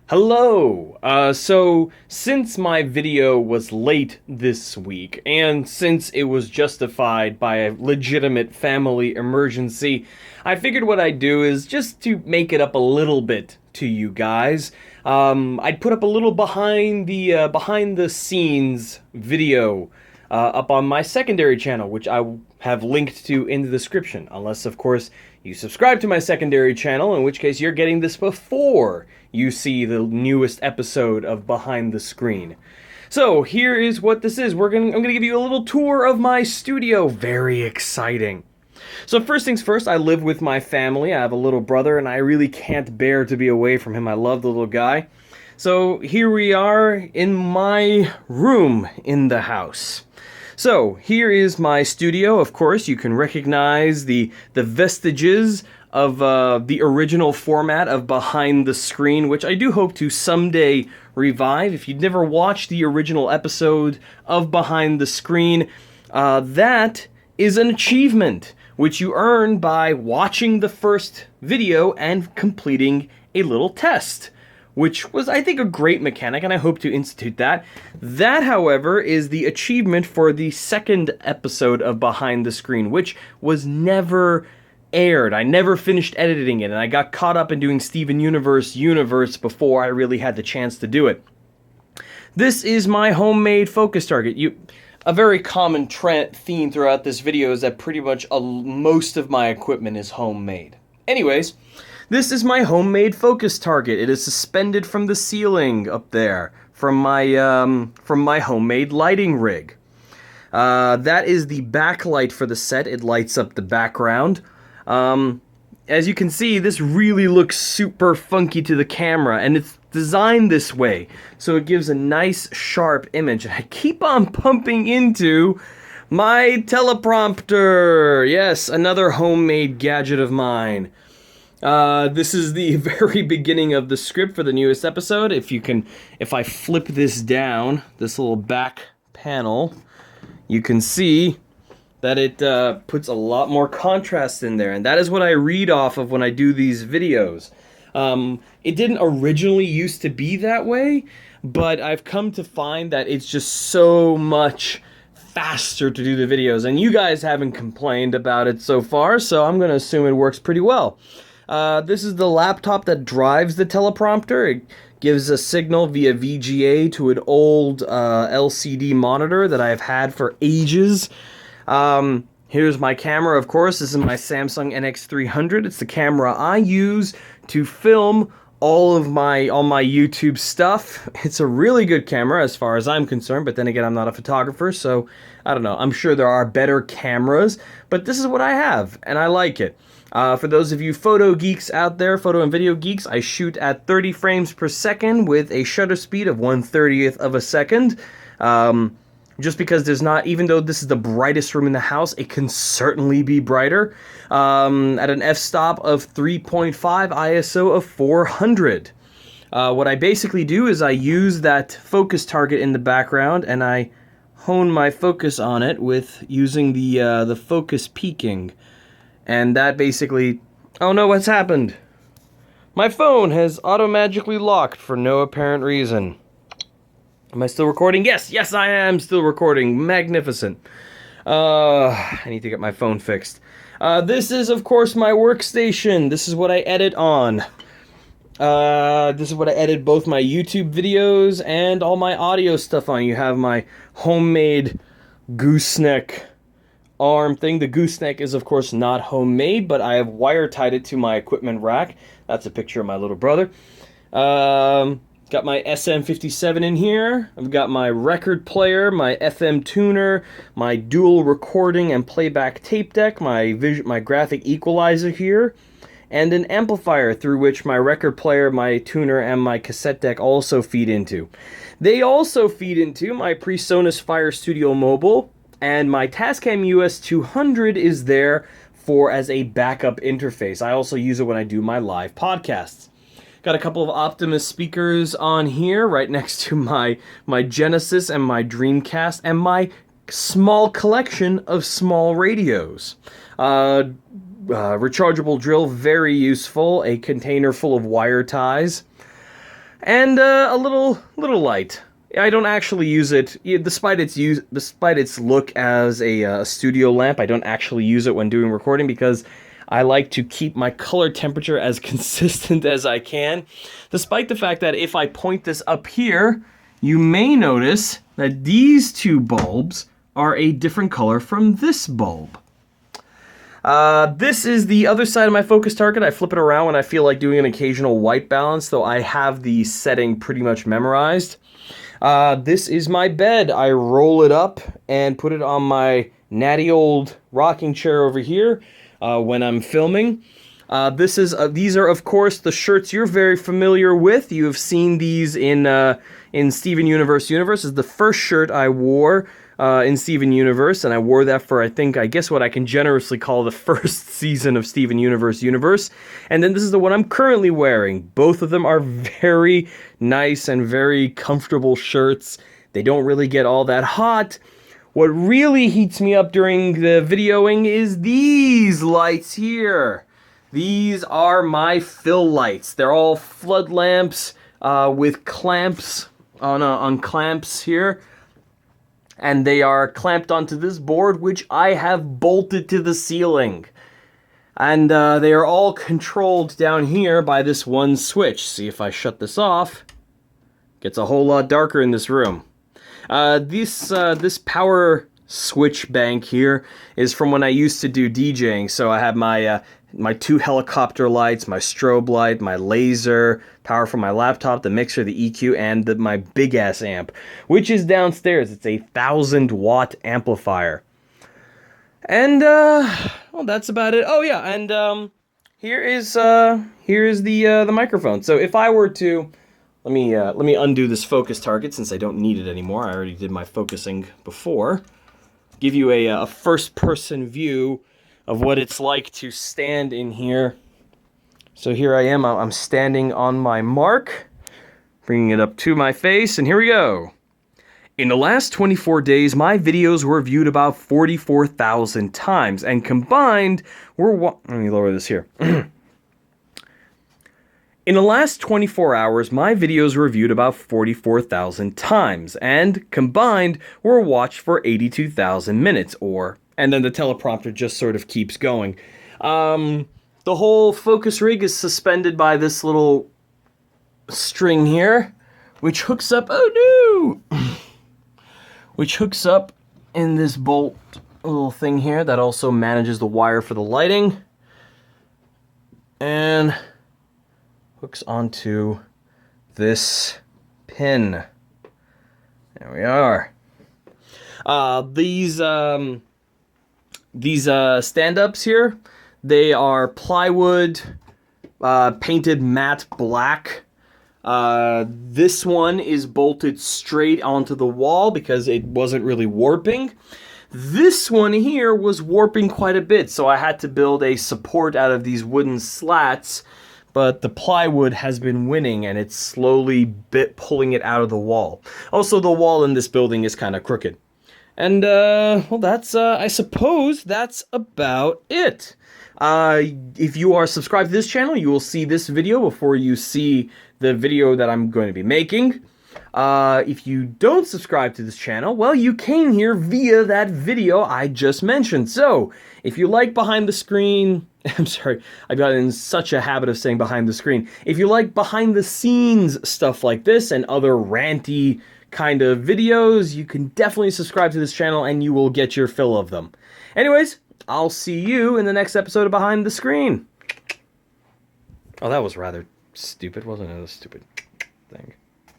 Hello! So since my video was late this week, and since it was justified by a legitimate family emergency, I figured what I'd do is just to make it up a little bit to you guys. I'd put up a little behind the scenes video up on my secondary channel, which I have linked to in the description, unless of course you subscribe to my secondary channel, in which case you're getting this before you see the newest episode of Behind the Screen. So here is what this is. I'm gonna give you a little tour of my studio. Very exciting. So first things first, I live with my family. I have a little brother, and I really can't bear to be away from him. I love the little guy. So here we are in my room in the house. So here is my studio. Of course, you can recognize the vestiges of the original format of Behind the Screen, which I do hope to someday revive. If you'd never watched the original episode of Behind the Screen, that is an achievement which you earn by watching the first video and completing a little test, which was, I think, a great mechanic, and I hope to institute that. That, however, is the achievement for the second episode of Behind the Screen, which was never aired. I never finished editing it, and I got caught up in doing Steven Universe before I really had the chance to do it. This is my homemade focus target. A very common theme throughout this video is that pretty much most of my equipment is homemade. Anyways, this is my homemade focus target. It is suspended from the ceiling up there from my homemade lighting rig. That is the backlight for the set. It lights up the background. As you can see, this really looks super funky to the camera, and it's designed this way, so it gives a nice, sharp image. I keep on pumping into my teleprompter. Yes, another homemade gadget of mine. This is the very beginning of the script for the newest episode. If I flip this down, this little back panel, you can see that it puts a lot more contrast in there, and that is what I read off of when I do these videos. It didn't originally used to be that way, but I've come to find that it's just so much faster to do the videos, and you guys haven't complained about it so far, so I'm going to assume it works pretty well. This is the laptop that drives the teleprompter. It gives a signal via VGA to an old LCD monitor that I've had for ages. Here's my camera, of course. This is my Samsung NX300. It's the camera I use to film all my YouTube stuff. It's a really good camera as far as I'm concerned, but then again, I'm not a photographer, so I don't know. I'm sure there are better cameras, but this is what I have, and I like it. For those of you photo geeks out there, photo and video geeks, I shoot at 30 frames per second with a shutter speed of 1/30th of a second. Just because there's not, even though this is the brightest room in the house, it can certainly be brighter. At an f-stop of 3.5, ISO of 400. What I basically do is I use that focus target in the background, and I hone my focus on it with using the focus peaking. And that basically... Oh no, what's happened? My phone has auto-magically locked for no apparent reason. Am I still recording? Yes, I am still recording. Magnificent. I need to get my phone fixed. This is, of course, my workstation. This is what I edit on. This is what I edit both my YouTube videos and all my audio stuff on. You have my homemade gooseneck arm thing. The gooseneck is, of course, not homemade, but I have wire tied it to my equipment rack. That's a picture of my little brother. Got my SM57 in here. I've got my record player, my FM tuner, my dual recording and playback tape deck, my graphic equalizer here, and an amplifier through which my record player, my tuner, and my cassette deck also feed into. They also feed into my PreSonus Fire Studio Mobile, and my Tascam US200 is there as a backup interface. I also use it when I do my live podcasts. Got a couple of Optimus speakers on here right next to my Genesis and my Dreamcast and my small collection of small radios. Rechargeable drill, very useful. A container full of wire ties. and a little light. I don't actually use it, despite its look as a studio lamp. I don't actually use it when doing recording because I like to keep my color temperature as consistent as I can. Despite the fact that if I point this up here, you may notice that these two bulbs are a different color from this bulb. This is the other side of my focus target. I flip it around when I feel like doing an occasional white balance, though I have the setting pretty much memorized. This is my bed. I roll it up and put it on my natty old rocking chair over here when I'm filming. These are, of course, the shirts you're very familiar with. You have seen these in Steven Universe Universe. This is the first shirt I wore in Steven Universe, and I wore that for, I guess what I can generously call the first season of Steven Universe Universe. And then this is the one I'm currently wearing. Both of them are very nice and very comfortable shirts. They don't really get all that hot. What really heats me up during the videoing is these lights here. These are my fill lights. They're all flood lamps with clamps on clamps here. And they are clamped onto this board, which I have bolted to the ceiling. And they are all controlled down here by this one switch. See, if I shut this off, it gets a whole lot darker in this room. This power switch bank here is from when I used to do DJing. So I have my two helicopter lights, my strobe light, my laser, power from my laptop, the mixer, the EQ, and my big-ass amp, which is downstairs. It's a 1,000-watt amplifier. And, well, that's about it. Oh, yeah, and, here is the microphone. So if I were to, let me undo this focus target since I don't need it anymore. I already did my focusing before. Give you a first-person view of what it's like to stand in here. So here I am, I'm standing on my mark, bringing it up to my face, and here we go. In the last 24 days, my videos were viewed about 44,000 times, and combined, let me lower this here. In the last 24 hours, my videos were viewed about 44,000 times, and combined, were watched for 82,000 minutes, and then the teleprompter just sort of keeps going. The whole focus rig is suspended by this little string here, which hooks up, oh no! Which hooks up in this bolt little thing here that also manages the wire for the lighting. And hooks onto this pin. There we are. These stand-ups here, they are plywood, painted matte black. This one is bolted straight onto the wall because it wasn't really warping. This one here was warping quite a bit, so I had to build a support out of these wooden slats, but the plywood has been winning and it's slowly pulling it out of the wall. Also, the wall in this building is kind of crooked. And, well, that's, I suppose that's about it. If you are subscribed to this channel, you will see this video before you see the video that I'm going to be making. If you don't subscribe to this channel, well, you came here via that video I just mentioned. So, if you like behind the screen, I'm sorry, I got in such a habit of saying behind the screen. If you like behind the scenes stuff like this and other ranty kind of videos, you can definitely subscribe to this channel and you will get your fill of them. Anyways, I'll see you in the next episode of Behind the Screen. Oh, that was rather stupid, wasn't it? A stupid thing.